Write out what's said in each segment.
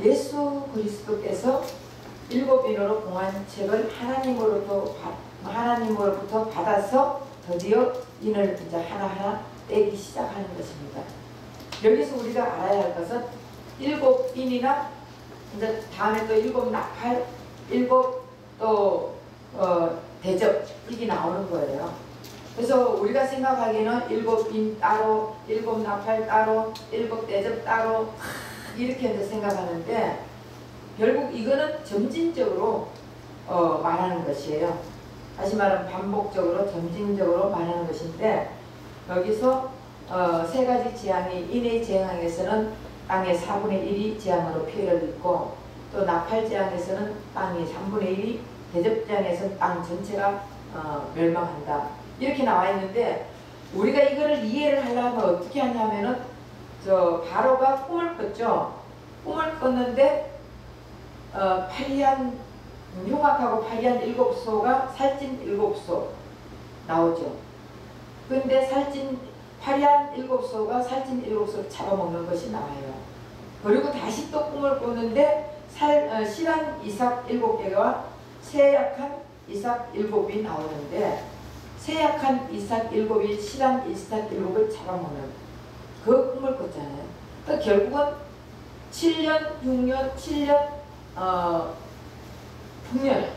예수 그리스도께서 일곱 인으로 봉한 책을 하나님으로부터 받아서 드디어 인을 이제 하나하나 떼기 시작하는 것입니다. 여기서 우리가 알아야 할 것은 일곱 인이나 이제 다음에 또 일곱 나팔, 일곱 또 대접 이게 나오는 거예요. 그래서 우리가 생각하기에는 일곱 인 따로, 일곱 나팔 따로, 일곱 대접 따로 이렇게 이제 생각하는데 결국 이거는 점진적으로 말하는 것이에요. 다시 말하면 반복적으로 점진적으로 말하는 것인데 여기서 세 가지 재앙이 인의 재앙에서는 땅의 4분의 1이 재앙으로 피해를 입고 또 나팔 재앙에서는 땅의 3분의 1이 대접 재앙에서는 땅 전체가 멸망한다. 이렇게 나와 있는데 우리가 이거를 이해를 하려면 어떻게 하냐면은 바로가 꿈을 꿨죠. 꿈을 꿨는데 파리한 흉악하고 파리한 7소가 살찐 7소 나오죠. 근데 파리한 7소가 살찐 7소를 잡아먹는 것이 나와요. 그리고 다시 또 꿈을 꿨는데 실한 이삭 7개와 쇠약한 이삭 7이 나오는데 쇠약한 이삭 7이 실한 이삭 7을 잡아먹는 그 꿈을 꿨잖아요. 그러니까 결국은 7년, 6년, 7년, 6년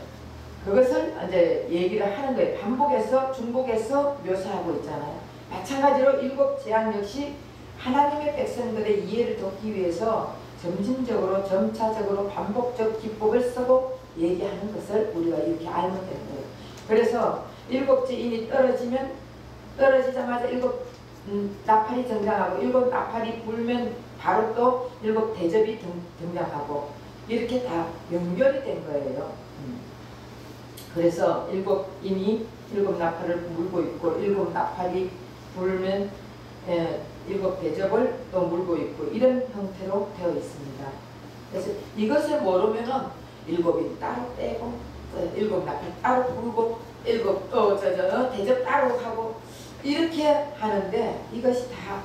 그것을 이제 얘기를 하는 거예요. 반복해서 중복해서 묘사하고 있잖아요. 마찬가지로 일곱 재앙 역시 하나님의 백성들의 이해를 돕기 위해서 점진적으로 점차적으로 반복적 기법을 쓰고 얘기하는 것을 우리가 이렇게 알면 되는 거예요. 그래서 일곱째 인이 떨어지자마자 일곱 나팔이 등장하고 일곱 나팔이 불면 바로 또 일곱 대접이 등장하고 이렇게 다 연결이 된 거예요. 그래서 일곱 인이 일곱 나팔을 물고 있고 일곱 나팔이 불면 일곱 대접을 또 물고 있고 이런 형태로 되어 있습니다. 그래서 이것을 모르면은 일곱인 따로 떼고 일곱 나팔 따로 불고 일곱 대접 따로 하고 이렇게 하는데 이것이 다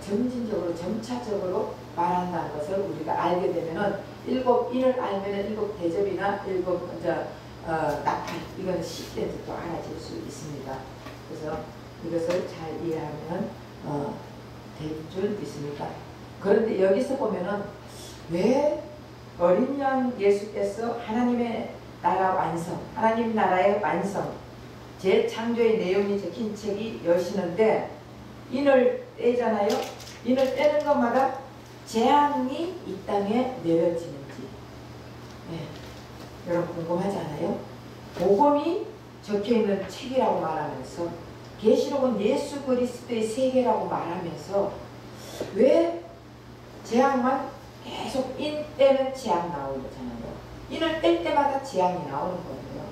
점진적으로 점차적으로 말한다는 것을 우리가 알게 되면은 일곱 인을 알면은 일곱 대접이나 일곱 나팔 이건 쉽게 또 알아질 수 있습니다. 그래서 이것을 잘 이해하면 될 줄 믿습니다. 그런데 여기서 보면은 왜 어린 양 예수께서 하나님의 나라 완성, 하나님 나라의 완성, 재창조의 내용이 적힌 책이 여시는데 인을 떼잖아요. 인을 떼는 것마다 재앙이 이 땅에 내려지는지 여러분 궁금하지 않아요? 복음이 적혀있는 책이라고 말하면서 계시록은 예수 그리스도의 세계라고 말하면서 왜 재앙만 계속 인 떼는 재앙 나오는 거잖아요. 인을 뗄 때마다 재앙이 나오는 거예요.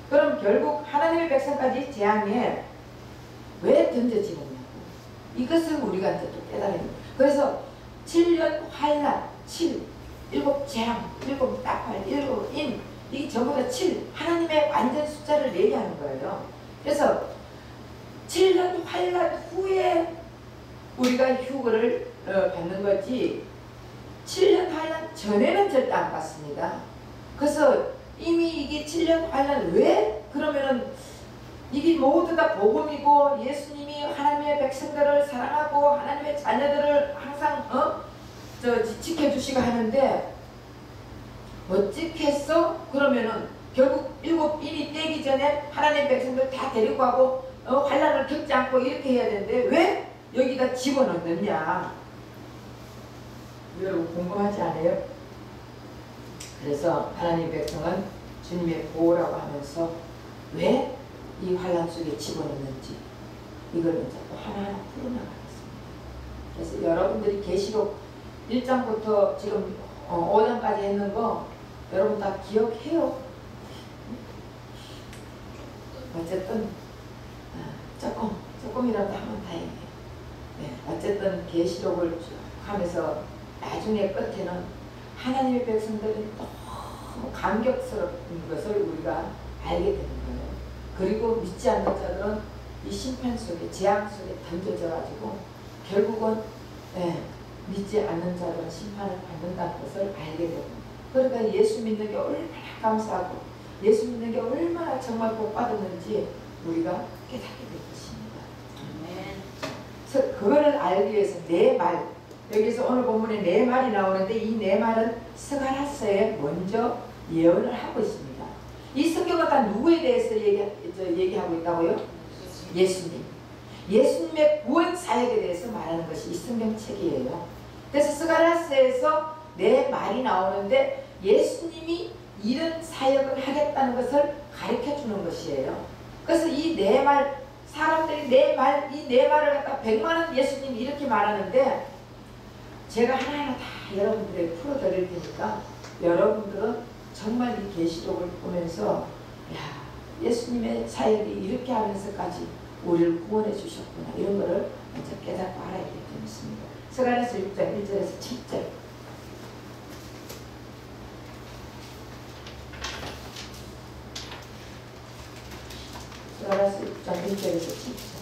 그럼 결국 하나님의 백성까지 재앙에 왜 던져지느냐고 이것을 우리가 또 깨달아야 돼요. 그래서 7년 환난, 7, 7 재앙, 7 나팔, 7 인 이게 전부 다 7 하나님의 완전 숫자를 얘기하는 거예요. 그래서 7년 환난 후에 우리가 휴거를 받는 거지 7년 환난 전에는 절대 안 받습니다. 그래서 이미 이게 7년 환난 왜 그러면은 이게 모두 다 복음이고 예수님이 하나님의 백성들을 사랑하고 하나님의 자녀들을 항상 지켜주시고 하는데 어떻게 했어? 그러면은 결국 일곱 인이 떼기 전에 하나님의 백성들 다 데리고 가고 환난을 겪지 않고 이렇게 해야 되는데 왜 여기다 집어넣느냐? 여러분 궁금하지 않아요? 그래서 하나님의 백성은 주님의 보호라고 하면서 왜 이 환난 속에 집어넣는지 이걸 자꾸 하나하나 풀어나가겠습니다. 그래서 여러분들이 계시록 1장부터 지금 5장까지 했는 거 여러분 다 기억해요. 어쨌든 조금이라도 하면 다행이에요. 네, 어쨌든 계시록을 쭉 하면서 나중에 끝에는 하나님의 백성들이 너무 감격스러운 것을 우리가 알게 되는 거예요. 그리고 믿지 않는 자들은 이 심판 속에 재앙 속에 던져져 가지고 결국은 믿지 않는 자들은 심판을 받는다는 것을 되고, 그러니까 예수 믿는 게 얼마나 감사하고 예수 믿는 게 얼마나 정말 복 받았는지 우리가 깨닫게 될 것입니다. 그래서 그거를 알기 위해서 내 말, 여기서 오늘 본문에 내 말이 나오는데 이 내 말은 스가랴서에 먼저 예언을 하고 있습니다. 이 성경은 다 누구에 대해서 얘기하고 있다고요? 예수님. 예수님의 구원 사역에 대해서 말하는 것이 이 성경책이에요. 그래서 스가랴서에서 내 말이 나오는데 예수님이 이런 사역을 하겠다는 것을 가르쳐 주는 것이에요. 그래서 이 내 말, 사람들이 내 말, 이 내 말을 갖다 100만원 예수님 이렇게 말하는데 제가 하나하나 다 여러분들에게 풀어드릴 테니까 여러분들은 정말 이 계시록을 보면서 야, 예수님의 사역이 이렇게 하면서까지 우리를 구원해 주셨구나, 이런 거를 먼저 깨닫고 알아야 될 점 있습니다. 스가랴서 6장 1절에서 7절. 스가랴서 6장 1절에서 7절.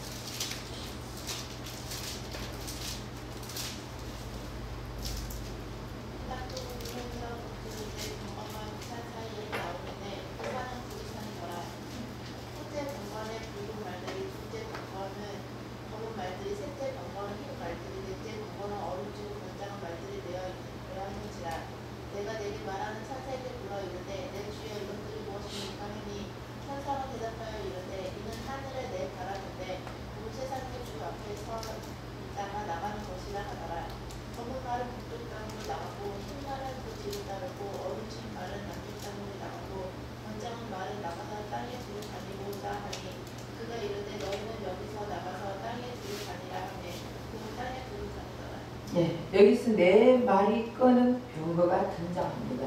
여기서 내 말이 끄는 병거가 등장합니다.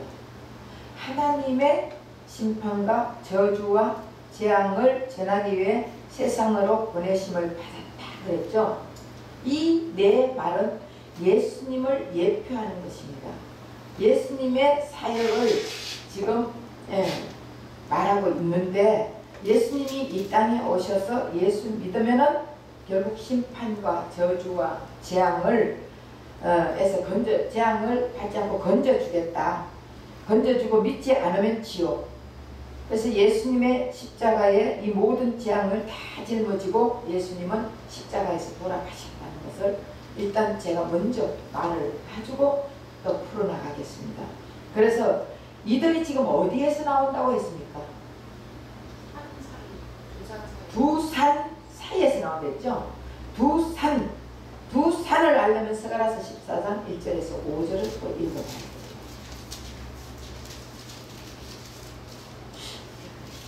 하나님의 심판과 저주와 재앙을 전하기 위해 세상으로 보내심을 받았다 그랬죠. 이 내 말은 예수님을 예표하는 것입니다. 예수님의 사역을 지금 말하고 있는데 예수님이 이 땅에 오셔서 예수 믿으면은 결국 심판과 저주와 재앙을 재앙을 받지 않고 건져주겠다. 건져주고 믿지 않으면 지옥. 그래서 예수님의 십자가에 이 모든 재앙을 다 짊어지고 예수님은 십자가에서 돌아가셨다는 것을 일단 제가 먼저 말을 해주고 또 풀어나가겠습니다. 그래서 이들이 지금 어디에서 나온다고 했습니까? 두 산 사이에서 나온댔죠. 두 산을 알려면 스가랴서 14장 1절에서 5절을 또 읽어봐야 되죠.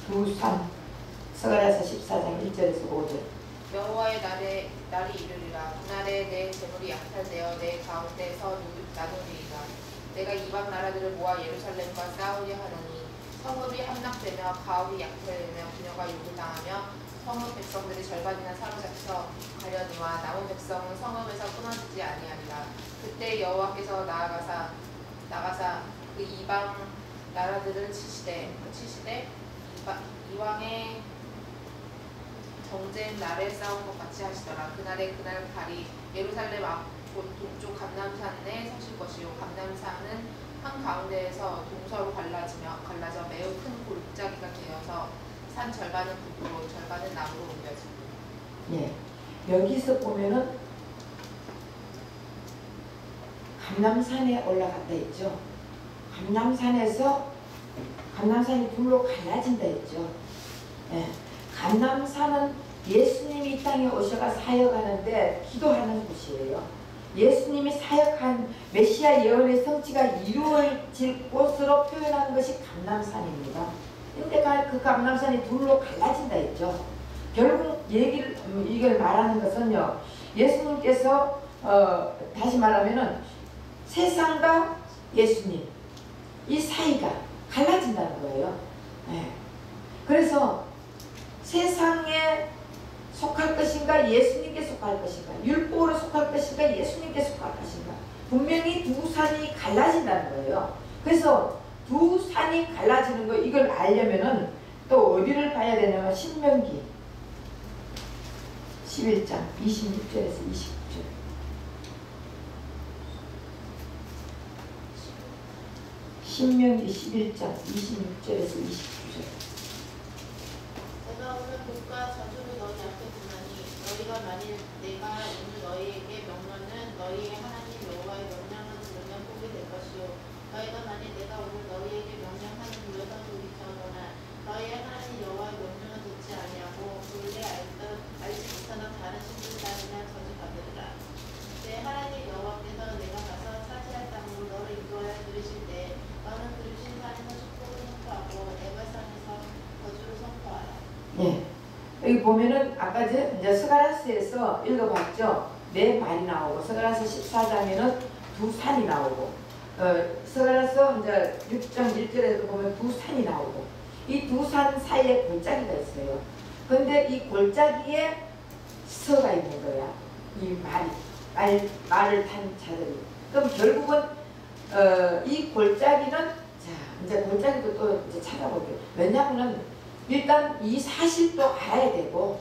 두 산, 스가랴서 14장 1절에서 5절. 여호와의 날이 이르리라. 그날에 내 재물이 약탈되어 내 가운데서 나누리이다. 내가 이방 나라들을 모아 예루살렘과 싸우려 하느니 성읍이 함락되며 가옥이 약탈되며 부녀가 요구당하며 성읍 백성들이 절반이나 사로잡혀 가려니와 남은 백성은 성읍에서 끊어지지 아니하리라. 그때 여호와께서 나가사 그 이방 나라들을 치시되 이왕의 정죄 날에 싸운 것 같이 하시더라. 그날의 그날 발이 예루살렘 앞 곧 동쪽 감람산에 서실 것이요 감람산은 한가운데에서 동서로 갈라져 매우 큰 골짜기가 되어서 산 절반은 북으로 절반은 남으로 옮겨지고. 여기서 보면은 감람산에 올라갔다 했죠. 감람산이 둘로 갈라진다 했죠. 감람산은 예수님이 이 땅에 오셔가 사역하는데 기도하는 곳이에요. 예수님이 사역한 메시아 예언의 성취가 이루어질 곳으로 표현하는 것이 감람산입니다. 근데 그 감람산이 둘로 갈라진다 했죠. 결국 이걸 말하는 것은요, 예수님께서 다시 말하면은 세상과 예수님 이 사이가 갈라진다는 거예요. 그래서 세상에 속할 것인가 예수님께 속할 것인가, 율법으로 속할 것인가 예수님께 속할 것인가, 분명히 두 산이 갈라진다는 거예요. 그래서 두 산이 갈라지는 거, 이걸 알려면은 또 어디를 봐야 되냐면 신명기 11장 26절에서 29절. 신명기 11장 26절에서 29절. 내가 오늘 복과 저주를 너희 앞에 두나니 너희가 만일 내가 오늘 너희에게 명령하는 너희의 하나님 여호와의 명령을 들으면 복이 될 것이요 너희가 만일 내가 오늘 너희에게 명령하는 물에서 돌이켜거나 너희의 하나님 여호와의 명령을 듣지 아니하고 본래 알지 못하는 다른 신을 따르면 저주받으리라. 내 하나님 여호와께서 내가 가서 차지할 땅으로 너를 인도하여 들으실 때 너는 들으신 산에서 축복을 선포하고 에발산에서 거주를 선포하라. 네. 여기 보면은 아까 이제 스가랴서에서 읽어봤죠. 네 말이 나오고 스가랴서 14장에는 두 산이 나오고 스가랴서 이제 6장 1절에도 보면 두 산이 나오고 이 두 산 사이에 골짜기가 있어요. 근데 이 골짜기에 서가 있는 거야. 이 말을 탄 자들이. 그럼 결국은 이 골짜기는 자 이제 골짜기도 또 이제 찾아볼게요. 왜냐하면 일단 이 사실도 알아야 되고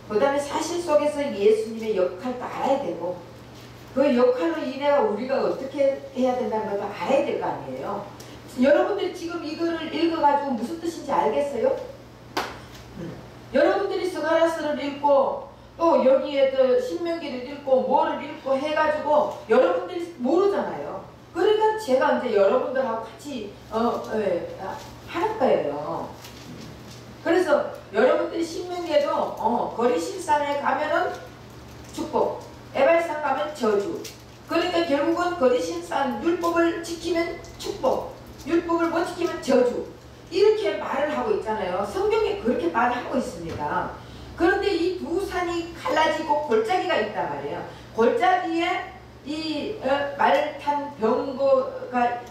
그 다음에 사실 속에서 예수님의 역할도 알아야 되고 그 역할로 인해 우리가 어떻게 해야 된다는 것도 알아야 될 거 아니에요. 여러분들이 지금 이거를 읽어가지고 무슨 뜻인지 알겠어요? 여러분들이 스가랴서를 읽고 또 여기에 또 신명기를 읽고 뭐를 읽고 해가지고 여러분들이 모르잖아요. 그러니까 제가 이제 여러분들하고 같이 하는 거예요. 그래서 여러분들이 신명기에도 거리신산에 가면은 축복, 에발산 가면 저주. 그러니까 결국은 거리신산 율법을 지키면 축복, 율법을 못 지키면 저주. 이렇게 말을 하고 있잖아요. 성경에 그렇게 말을 하고 있습니다. 그런데 이 두 산이 갈라지고 골짜기가 있단 말이에요. 골짜기에 이 말 탄 병거가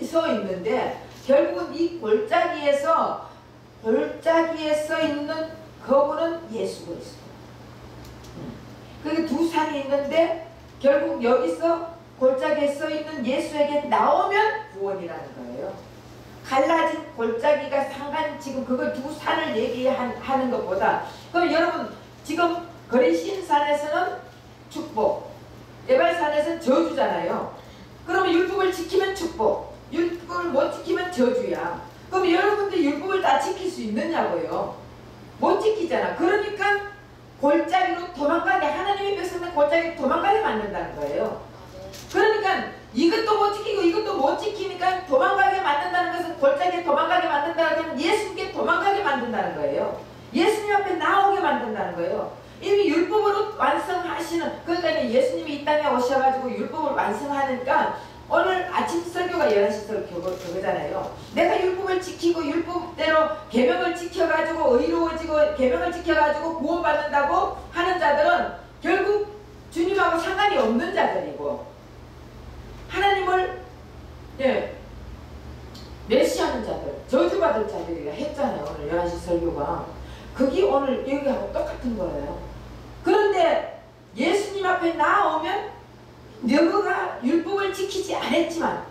서 있는데 결국은 이 골짜기에서 써 있는 그분은 예수 그리스도. 그게 두 산이 있는데 결국 여기서 골짜기에 써 있는 예수에게 나오면 구원이라는 거예요. 갈라진 골짜기가 지금 그걸 두 산을 얘기하는 것보다 그럼 여러분 지금 거리신산에서는 축복, 에발산에서는 저주잖아요. 그러면 율법을 지키면 축복, 율법을 못 지키면 저주야. 그럼 여러분들 율법을 다 지킬 수 있느냐고요? 못 지키잖아. 그러니까 골짜기로 도망가게 하나님의 백성들 골짜기로 도망가게 만든다는 거예요. 그러니까 이것도 못 지키고 이것도 못 지키니까 도망가게 만든다는 것은 골짜기에 도망가게 만든다는 것은 예수님께 도망가게 만든다는 거예요. 예수님 앞에 나오게 만든다는 거예요. 이미 율법으로 완성하시는 그러니까 예수님이 이 땅에 오셔가지고 율법을 완성하니까 오늘 아침 설교가 11시 설교 그거잖아요. 내가 율법을 지키고 율법대로 계명을 지켜가지고 의로워지고 계명을 지켜가지고 구원받는다고 하는 자들은 결국 주님하고 상관이 없는 자들이고 하나님을 멸시하는 자들, 저주받을 자들이라 했잖아요. 오늘 11시 설교가. 그게 오늘 여기하고 똑같은 거예요. 그런데 예수님 앞에 나오면 너가 율법을 지키지 않았지만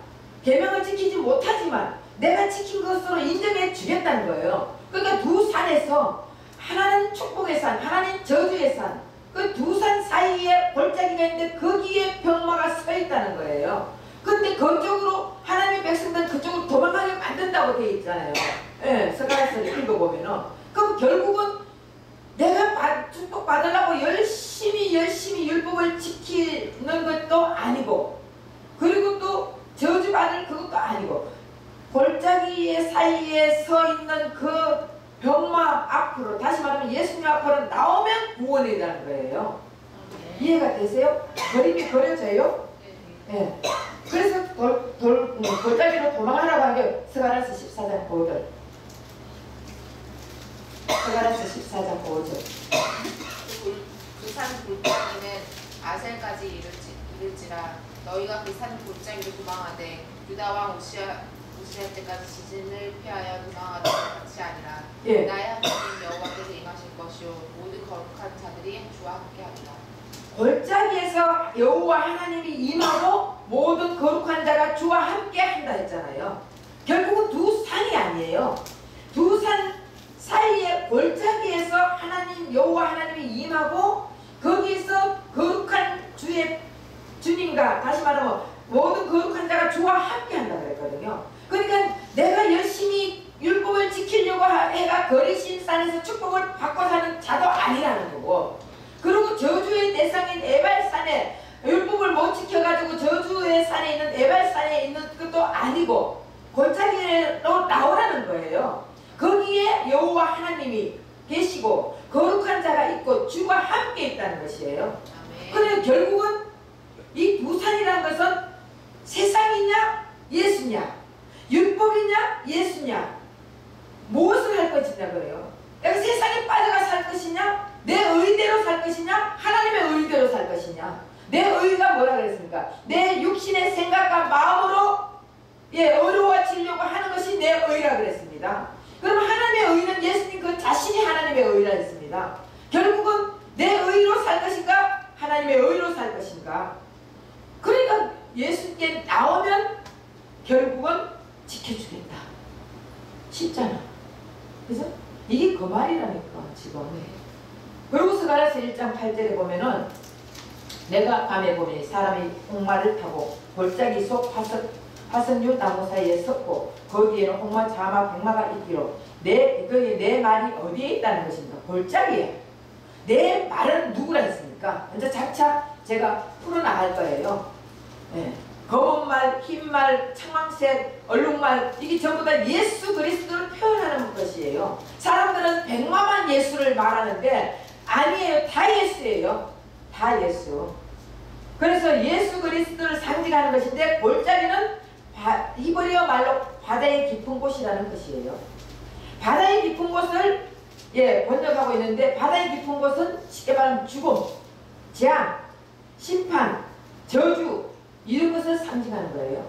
계명을 지키지 못하지만 내가 지킨 것으로 인정해 주겠다는 거예요. 그러니까 두 산에서 하나는 축복의 산, 하나는 저주의 산, 그 두 산 사이에 골짜기가 있는데 거기에 병마가 서 있다는 거예요. 근데 그쪽으로 하나님의 백성들은 그쪽으로 도망가게 만든다고 되어 있잖아요. 스가랴서를 읽어보면은. 그럼 결국은 내가 축복받으려고 열심히 율법을 지키는 것도 아니고 그리고 또 저주받을 그것도 아니고 골짜기 사이에 서 있는 그 병마 앞으로 다시 말하면 예수님 앞으로 나오면 구원이라는 거예요. 이해가 되세요? 그림이 그려져요? 네. 그래서 골짜기로 도망하라고 한 게 스가랴서 14장 5절. 스가랴서 14장 5절. 그 산 골짜기는 아셀까지 이를지라 너희가 그 산 골짜기로 도망하되 유다 왕 우시할 때까지 지진을 피하여 도망하던 것 같이 아니라 나의 하나님 여호와께서 임하실 것이요 모든 거룩한 자들이 주와 함께하리라. 골짜기에서 여호와 하나님이 임하고 모든 거룩한 자가 주와 함께 한다 했잖아요. 결국은 두 산이 아니에요. 두 산 사이에 골짜기에서 하나님 여호와 하나님이 임하고 거기에서 거룩한 주님과 다시 말하면 모든 거룩한 자가 주와 함께 한다 그랬거든요. 그러니까 하면서 축복을 받고 사는 자도 아니라는 거고, 그리고 저주의 대상인 에발산에 율법을 못 지켜가지고 저주의 산에 있는 에발산에 있는 것도 아니고 골짜기로 나오라는 거예요. 거기에 여호와 하나님이 계시고 거룩한 자가 있고 주가 함께 있다는 것이에요. 그래서 결국은 이 두 산이라는 것은 세상이냐 예수냐, 율법이냐 예수냐, 무엇을 할 것이냐 그래요. 내가 세상에 빠져가 살 것이냐, 내 의대로 살 것이냐, 하나님의 의대로 살 것이냐. 내 의가 뭐라 그랬습니까? 내 육신의 생각과 마음으로 어려워지려고 하는 것이 내 의라 그랬습니다. 그럼 하나님의 의는 예수님 그 자신이 하나님의 의라 했습니다. 결국은 내 의로 살 것인가, 하나님의 의로 살 것인가. 그러니까 예수께 나오면 결국은 지켜주겠다. 쉽잖아. 그래서 이게 그 말이라니까 지금. 그리고 스가랴서 1장 8절에 보면은 내가 밤에 보니 사람이 홍마를 타고 골짜기 속 화석류 나무 사이에 섰고 거기에는 홍마, 자마, 백마가 있기로 내 말이 어디에 있다는 것입니다. 골짜기에. 내 말은 누구라 했습니까? 먼저 장차 제가 풀어나갈 거예요. 네. 검은 말, 흰 말, 청황색, 얼룩말, 이게 전부 다 예수 그리스도를 표현하는 것이에요. 사람들은 백마만 예수를 말하는데 아니에요. 다 예수예요. 다 예수. 그래서 예수 그리스도를 상징하는 것인데 골짜기는 히브리어 말로 바다의 깊은 곳이라는 것이에요. 바다의 깊은 곳을 번역하고 있는데 바다의 깊은 곳은 쉽게 말하면 죽음, 재앙, 심판, 저주 이런 것을 상징하는 거예요.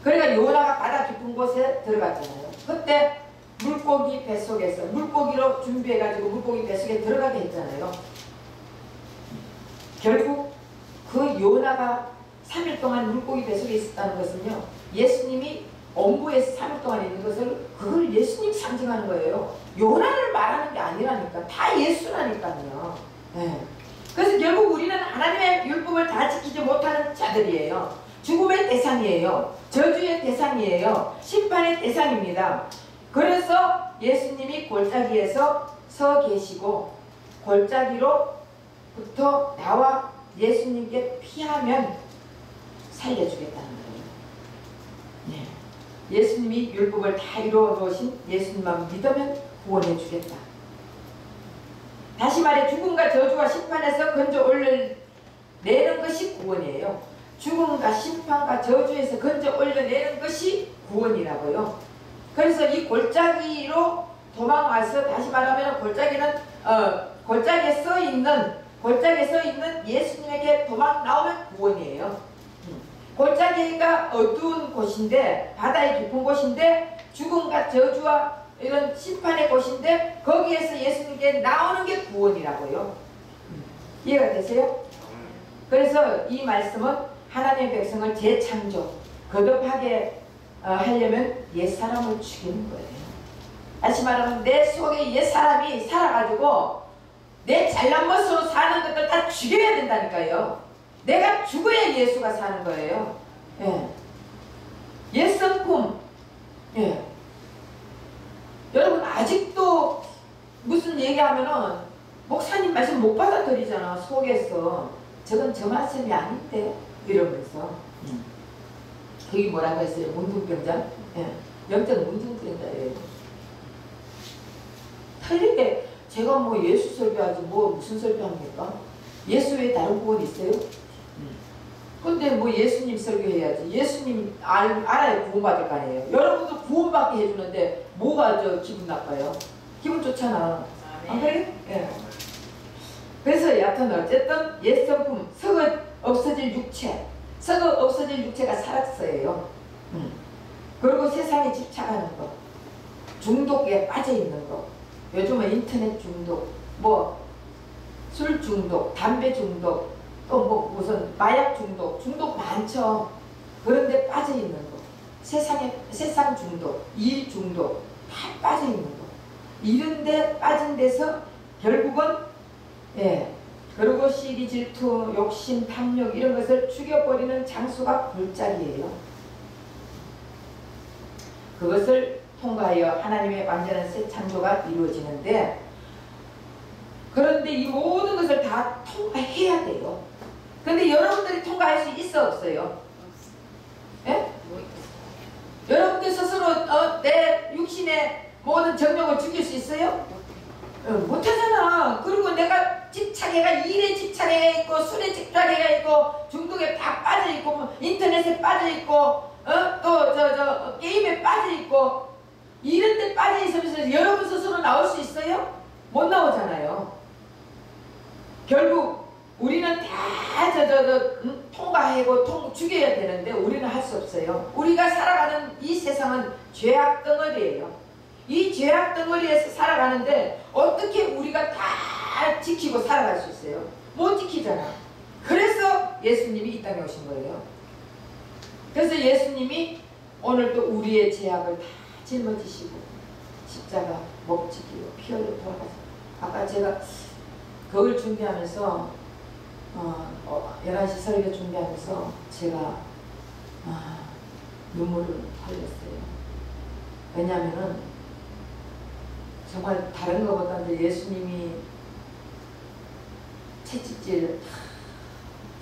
그러니까 요나가 바다 깊은 곳에 들어갔잖아요. 그때 물고기 뱃속에서 물고기로 준비해가지고 물고기 뱃속에 들어가게 했잖아요. 결국 그 요나가 3일 동안 물고기 뱃속에 있었다는 것은요, 예수님이 엄부에서 3일 동안 있는 것을 그걸 예수님 상징하는 거예요. 요나를 말하는 게 아니라니까. 다 예수라니까요. 네. 그래서 결국 우리는 하나님의 율법을 다 지키지 못하는 자들이에요. 죽음의 대상이에요. 저주의 대상이에요. 심판의 대상입니다. 그래서 예수님이 골짜기에서 서 계시고 골짜기로부터 나와 예수님께 피하면 살려주겠다는 거예요. 네. 예수님이 율법을 다 이루어 놓으신 예수님만 믿으면 구원해 주겠다. 다시 말해 죽음과 저주와 심판에서 건져 올려내는 것이 구원이에요. 죽음과 심판과 저주에서 건져 올려내는 것이 구원이라고요. 그래서 이 골짜기로 도망와서 다시 말하면 골짜기는 골짜기에 서 있는 예수님에게 도망 나오면 구원이에요. 골짜기가 어두운 곳인데 바다의 깊은 곳인데 죽음과 저주와 이런 심판의 곳인데 거기에서 예수님께 나오는 게 구원이라고요. 이해가 되세요? 그래서 이 말씀은 하나님의 백성을 재창조, 거듭하게 하려면 옛사람을 죽이는 거예요. 다시 말하면 내 속에 옛사람이 살아가지고 내 잘난 것으로 사는 것들 다 죽여야 된다니까요. 내가 죽어야 예수가 사는 거예요. 예. 옛성품. 예. 여러분 아직도 무슨 얘기하면은 목사님 말씀 못 받아들이잖아. 속에서 저건 저 말씀이 아닌데 이러면서. 그게 뭐라고 했어요? 문둥병자? 예. 영적 문둥병자예요. 틀리게 제가 뭐 예수 설교하지 뭐 무슨 설교합니까? 예수 외에 다른 구원 있어요? 근데 뭐 예수님 설교해야지. 예수님 알아야 구원받을 거 아니에요. 여러분도 구원받게 해주는데 뭐가 저 기분 나빠요? 기분 좋잖아. 안 그래? 예. 그래서 여튼 어쨌든 옛성품, 썩어 없어질 육체, 썩어 없어질 육체가 살았어요. 그리고 세상에 집착하는 거, 중독에 빠져있는 거, 요즘은 인터넷 중독, 뭐 술 중독, 담배 중독, 또 뭐 무슨 마약 중독 많죠. 그런데 빠져있는 거, 세상 중독, 일 중독 다 빠져있는 거, 이런데 빠진 데서 결국은 그리고 시기, 질투, 욕심, 탐욕 이런 것을 죽여버리는 장소가 골짜기예요. 그것을 통과하여 하나님의 완전한 새 창조가 이루어지는데 그런데 이 모든 것을 다 통과해야 돼요. 그런데 여러분들이 통과할 수 있어 없어요? 예? 여러분들 스스로 내 육신의 모든 정욕을 죽일 수 있어요? 못하잖아. 그리고 내가 집착해가 일에 집착해 있고 술에 집착해가 있고 중독에 다 빠져 있고 뭐 인터넷에 빠져 있고 또 게임에 빠져 있고 이런 데 빠져 있으면서 여러분 스스로 나올 수 있어요? 못 나오잖아요. 결국 우리는 다 통과하고 죽여야 되는데 우리는 할 수 없어요. 우리가 살아가는 이 세상은 죄악 덩어리예요. 이 죄악 덩어리에서 살아가는데 어떻게 우리가 다 지키고 살아갈 수 있어요? 못 지키잖아. 그래서 예수님이 이 땅에 오신 거예요. 그래서 예수님이 오늘 또 우리의 죄악을 다 짊어지시고 십자가 못 지키고 피 흘려 돌아가서 아까 제가 그걸 준비하면서 11시 설교 준비하면서 제가 눈물을 흘렸어요. 왜냐하면은 정말 다른 것보다 예수님이 채찍질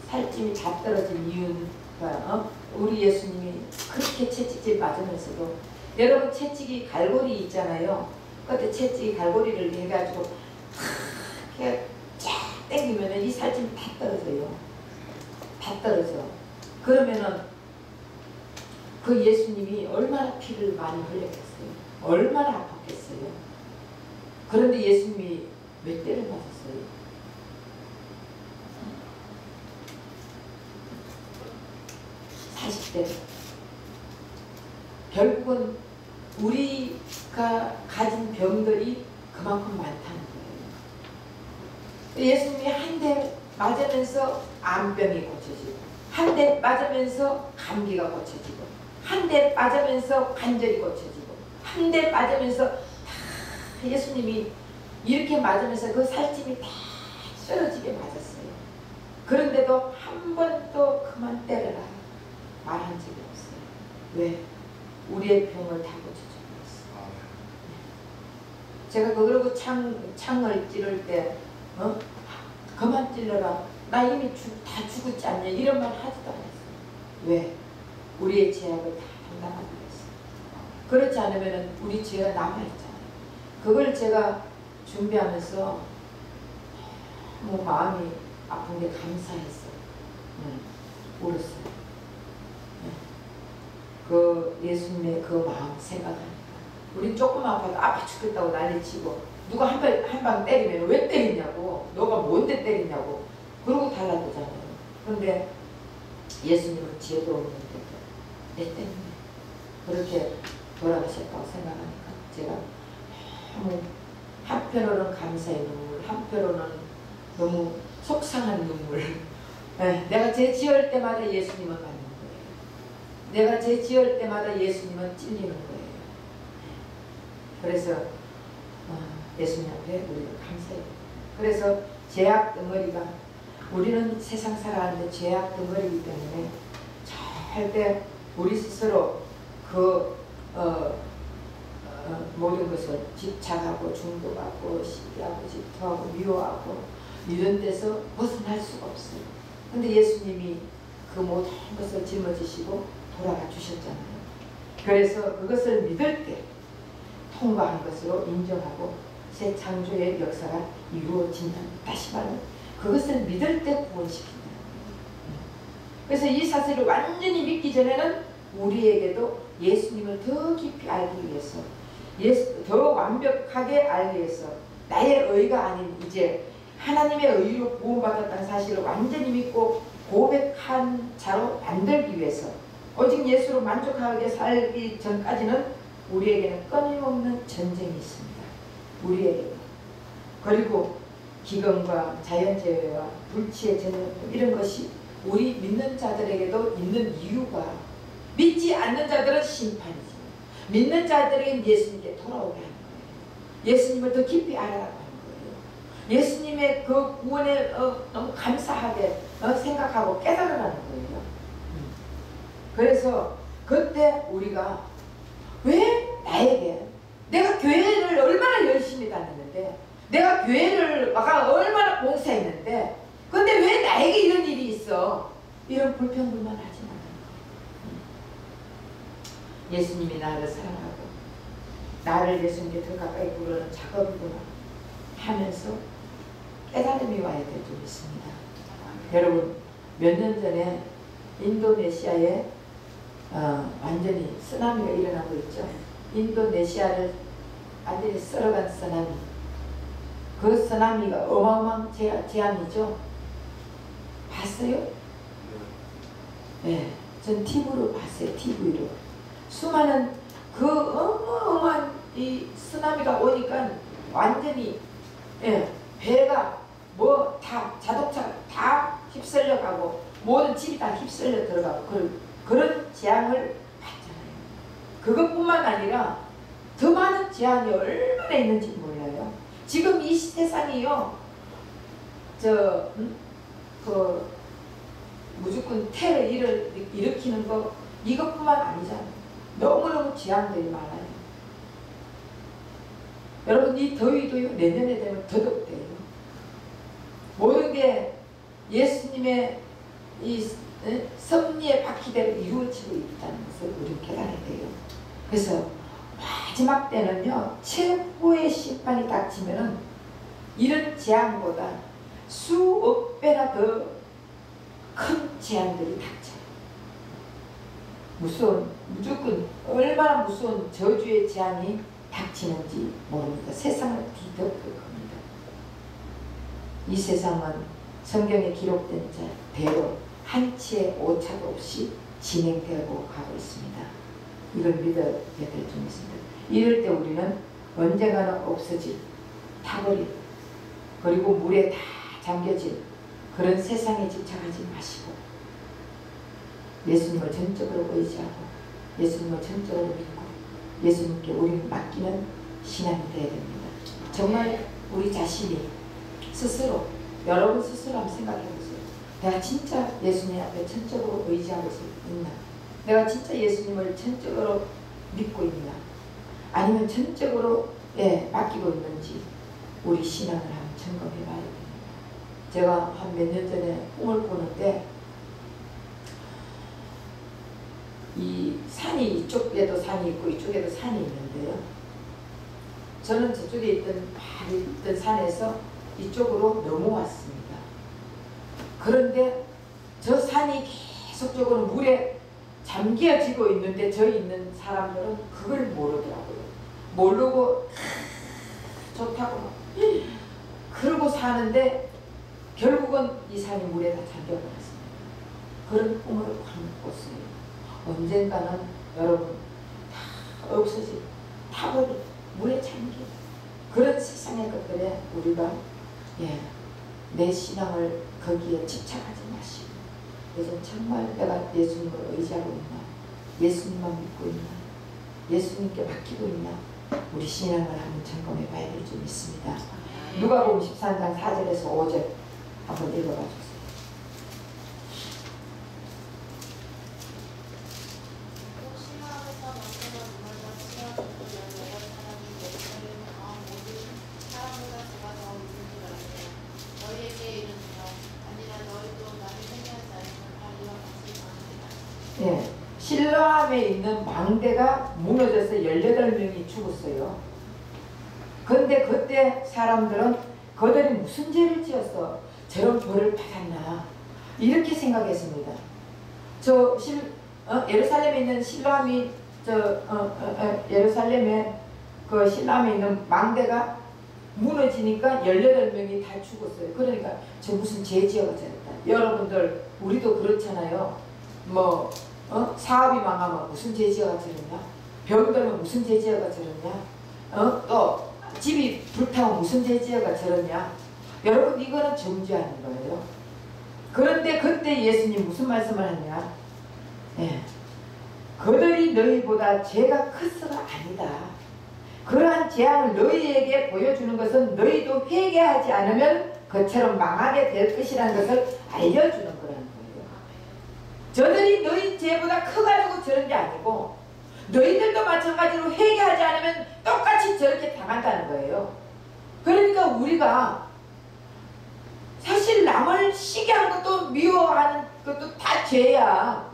살찜이 다 떨어진 이유가 우리 예수님이 그렇게 채찍질 맞으면서도 여러분 채찍이 갈고리 있잖아요. 그때 채찍이 갈고리를 해가지고 이렇게 쫙 당기면은 이 살찜이 다 떨어져요. 다 떨어져. 그러면은 그 예수님이 얼마나 피를 많이 흘렸겠어요. 얼마나 아팠겠어요. 그런데 예수님이 몇 대를 맞았어요? 40대. 결국은 우리가 가진 병들이 그만큼 많다는 거예요. 예수님이 한 대 맞으면서 암병이 고쳐지고 한 대 맞으면서 감기가 고쳐지고 한 대 맞으면서 관절이 고쳐지고 한 대 맞으면서 예수님이 이렇게 맞으면서 그 살찜이 다 쓰러지게 맞았어요. 그런데도 한 번도 그만 때려라 말한 적이 없어요. 왜? 우리의 병을 다 고쳐주고 있어요. 제가 그러고 창을 찌를 때 그만 찔러라. 나 이미 다 죽었지 않냐 이런 말 하지도 않았어요. 왜? 우리의 죄악을 다 담당하기 위해서. 그렇지 않으면 우리 죄가 남아있잖아요. 그걸 제가 준비하면서 너무 마음이 아픈데 감사했어요. 울었어요. 그 예수님의 그 마음 생각하니까 우리 조금 아파도 아파 죽겠다고 난리치고 누가 한 방 때리면 왜 때리냐고 너가 뭔데 때리냐고 그러고 달라붙잖아요. 그런데 예수님은 지혜도 없는데 내 때문에 그렇게 돌아가셨다고 생각하니까 제가 한편으로는 감사의 눈물, 한편으로는 너무 속상한 눈물. 내가 죄 지을 때마다 예수님은 받는 거예요. 내가 죄 지을 때마다 예수님은 찔리는 거예요. 그래서 예수님 앞에 우리가 감사해요. 그래서 죄악 덩어리가 우리는 세상 살아가는데 죄악 덩어리이기 때문에 절대 우리 스스로 그 모든 것을 집착하고 중독하고 시기하고 질투하고 미워하고 이런 데서 벗어날 수가 없어요. 근데 예수님이 그 모든 것을 짊어지시고 돌아가 주셨잖아요. 그래서 그것을 믿을 때 통과한 것으로 인정하고 새 창조의 역사가 이루어진다. 다시 말하면 그것을 믿을 때 구원시킨다. 그래서 이 사실을 완전히 믿기 전에는 우리에게도 예수님을 더 깊이 알기 위해서 더 완벽하게 알기 위해서 나의 의가 아닌 이제 하나님의 의로 구원받았다는 사실을 완전히 믿고 고백한 자로 만들기 위해서 오직 예수로 만족하게 살기 전까지는 우리에게는 끊임없는 전쟁이 있습니다. 우리에게는. 그리고 기근과 자연재해와 불치의 전쟁 이런 것이 우리 믿는 자들에게도 있는 이유가 믿지 않는 자들은 심판이지 믿는 자들에게는 예수님께 돌아오게 하는 거예요. 예수님을 더 깊이 알아가는 거예요. 예수님의 그 구원에 너무 감사하게 생각하고 깨달으라는 거예요. 그래서 그때 우리가 왜 나에게 내가 교회를 얼마나 열심히 다녔는데 내가 교회를 와가 얼마나 봉사했는데 근데 왜 나에게 이런 일이 있어? 이런 불평불만 하지 말아요. 예수님이 나를 사랑하고 나를 예수님께 더 가까이 부르는 작업이구나 하면서 깨달음이 와야 될 줄 믿습니다. 여러분 몇 년 전에 인도네시아에 완전히 쓰나미가 일어나고 있죠. 인도네시아를 완전히 썰어간 쓰나미. 그 쓰나미가 어마어마한 재앙이죠. 봤어요? 네, 전 TV로 봤어요. TV로. 수많은 그 어마어마한 이 쓰나미가 오니까 완전히 배가 뭐 다 자동차 다 휩쓸려 가고 모든 집이 다 휩쓸려 들어가고 그런 재앙을 봤잖아요. 그것뿐만 아니라 더 많은 재앙이 얼마나 있는지 몰라요. 지금 이 세상이요, 무조건 테러 일으키는 거 이것뿐만 아니잖아요. 너무너무 재앙들이 많아요. 여러분 이 더위도요 내년에 되면 더 덥대요. 모든 게 예수님의 이 섭리의 바퀴대로 이루어지고 있다는 것을 우리는 깨달아야 돼요. 그래서 마지막 때는요 최후의 심판이 닥치면은 이런 재앙보다 수억 배나 더 큰 재앙들이 닥쳐요. 무조건 얼마나 무서운 저주의 재앙이 닥치는지 모릅니다. 세상을 뒤덮을 겁니다. 이 세상은 성경에 기록된 대로 한치의 오차도 없이 진행되고 가고 있습니다. 이걸 믿어야 될 줄 믿습니다. 이럴 때 우리는 언젠가는 없어질 타버린 그리고 물에 다 잠겨질 그런 세상에 집착하지 마시고 예수님을 전적으로 의지하고 예수님을 전적으로 믿고 예수님께 우리를 맡기는 신앙이 되어야 됩니다. 정말 우리 자신이 스스로 여러분 스스로 한번 생각해 보세요. 내가 진짜 예수님 앞에 전적으로 의지하고 있나? 내가 진짜 예수님을 전적으로 믿고 있나? 아니면 전적으로 맡기고 있는지 우리 신앙을 한번 점검해 봐야 됩니다. 제가 한 몇 년 전에 꿈을 꾸는데 이 산이 이쪽에도 산이 있고 이쪽에도 산이 있는데요. 저는 저쪽에 있던 산에서 이쪽으로 넘어왔습니다. 그런데 저 산이 계속적으로 물에 잠겨지고 있는데 저 있는 사람들은 그걸 모르더라고요. 모르고 좋다고 막 그러고 사는데 결국은 이 산이 물에 다 잠겨버렸습니다. 그런 꿈을 꿨어요. 언젠가는 여러분 다 없어지고 타버리고 물에 잠기고 그런 세상의 것들에 우리가 내 신앙을 거기에 집착하지 마시고 요즘 정말 내가 예수님을 의지하고 있나? 예수님만 믿고 있나? 예수님께 맡기고 있나? 우리 신앙을 한번 점검해 봐야 될 줄 믿습니다. 누가복음 13장 4절에서 5절 한번 읽어봐 주세요. 실로암에 있는 망대가 무너져서 18명이 죽었어요. 그런데 그때 사람들은 그들이 무슨 죄를 지어서 저런 벌을 받았나 이렇게 생각했습니다. 예루살렘에 있는 실로암이 예루살렘에 그 실로암에 있는 망대가 무너지니까 18명이 다 죽었어요. 그러니까 저 무슨 죄 지어가 저랬다. 여러분들 우리도 그렇잖아요. 사업이 망하면 무슨 죄 지어가 저랬냐? 병들면 무슨 죄 지어가 저랬냐? 또 집이 불타면 무슨 죄 지어가 저랬냐? 여러분 이거는 정죄하는 거예요. 그런데 그때 예수님 무슨 말씀을 하냐? 그들이 너희보다 죄가 크서가 아니다. 그러한 재앙을 너희에게 보여주는 것은 너희도 회개하지 않으면 그처럼 망하게 될 것이라는 것을 알려주는 거라는 거예요. 저들이 너희 죄보다 커가지고 저런 게 아니고 너희들도 마찬가지로 회개하지 않으면 똑같이 저렇게 당한다는 거예요. 그러니까 우리가 사실 남을 시게 한 것도 미워하는 것도 다 죄야.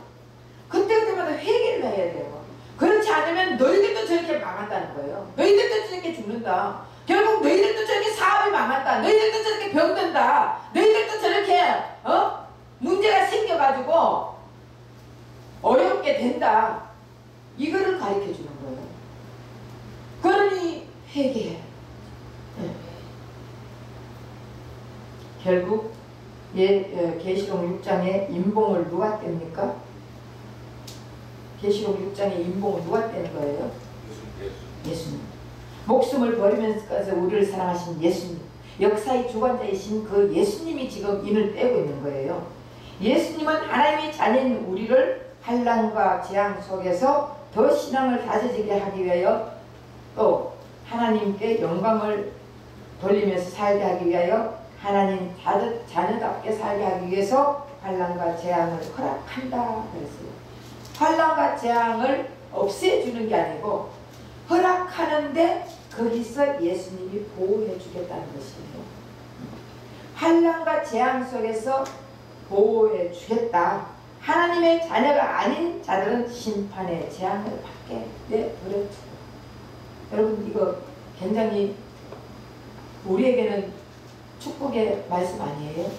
그때마다 회개를 해야 돼요. 그렇지 않으면 너희들도 저렇게 망한다는 거예요. 너희들도 저렇게 죽는다. 결국 너희들도 저렇게 사업이 망한다. 너희들도 저렇게 병든다. 너희들도 저렇게 문제가 생겨가지고 어렵게 된다. 이거를 가르쳐 주는 거예요. 그러니 회개해. 네. 결국 계시록 6장에 인봉을 누가 뗍니까? 계시록 6장에 인봉을 누가 떼는 거예요? 예수님. 목숨을 버리면서까지 우리를 사랑하신 예수님. 역사의 주관자이신 그 예수님이 지금 인을 떼고 있는 거예요. 예수님은 하나님의 자녀인 우리를 환난과 재앙 속에서 더 신앙을 다져지게 하기 위하여 또 하나님께 영광을 돌리면서 살게 하기 위하여 하나님 자녀답게 살게 하기 위해서 환난과 재앙을 허락한다 그랬어요. 환난과 재앙을 없애주는 게 아니고 허락하는데 거기서 예수님이 보호해 주겠다는 것이에요. 환난과 재앙 속에서 보호해 주겠다. 하나님의 자녀가 아닌 자들은 심판의 재앙을 받게 내버려두고. 여러분 이거 굉장히 우리에게는 축복의 말씀 아니에요?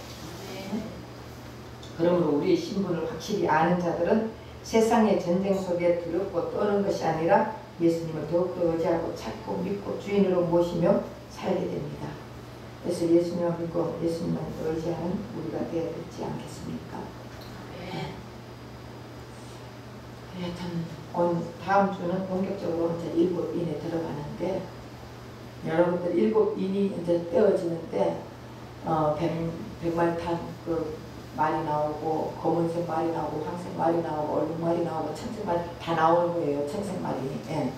그러므로 우리의 신분을 확실히 아는 자들은 세상의 전쟁 속에 두렵고 떠는 것이 아니라 예수님을 더욱더 의지하고 찾고 믿고 주인으로 모시며 살게 됩니다. 그래서 예수님을 믿고 예수님을 의지하는 우리가 되어야 되지 않겠습니까? 하여튼 다음 주는 본격적으로 이제 일곱인에 들어가는데 여러분들 일곱인이 이제 떼어지는데 백마탄 그 말이 나오고 검은색 말이 나오고 황색 말이 나오고 얼룩 말이 나오고 청색 말이 다 나오는 거예요. 청색 말이. 예.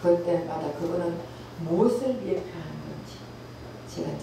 그때마다 그거는 무엇을 예표하는 건지 제가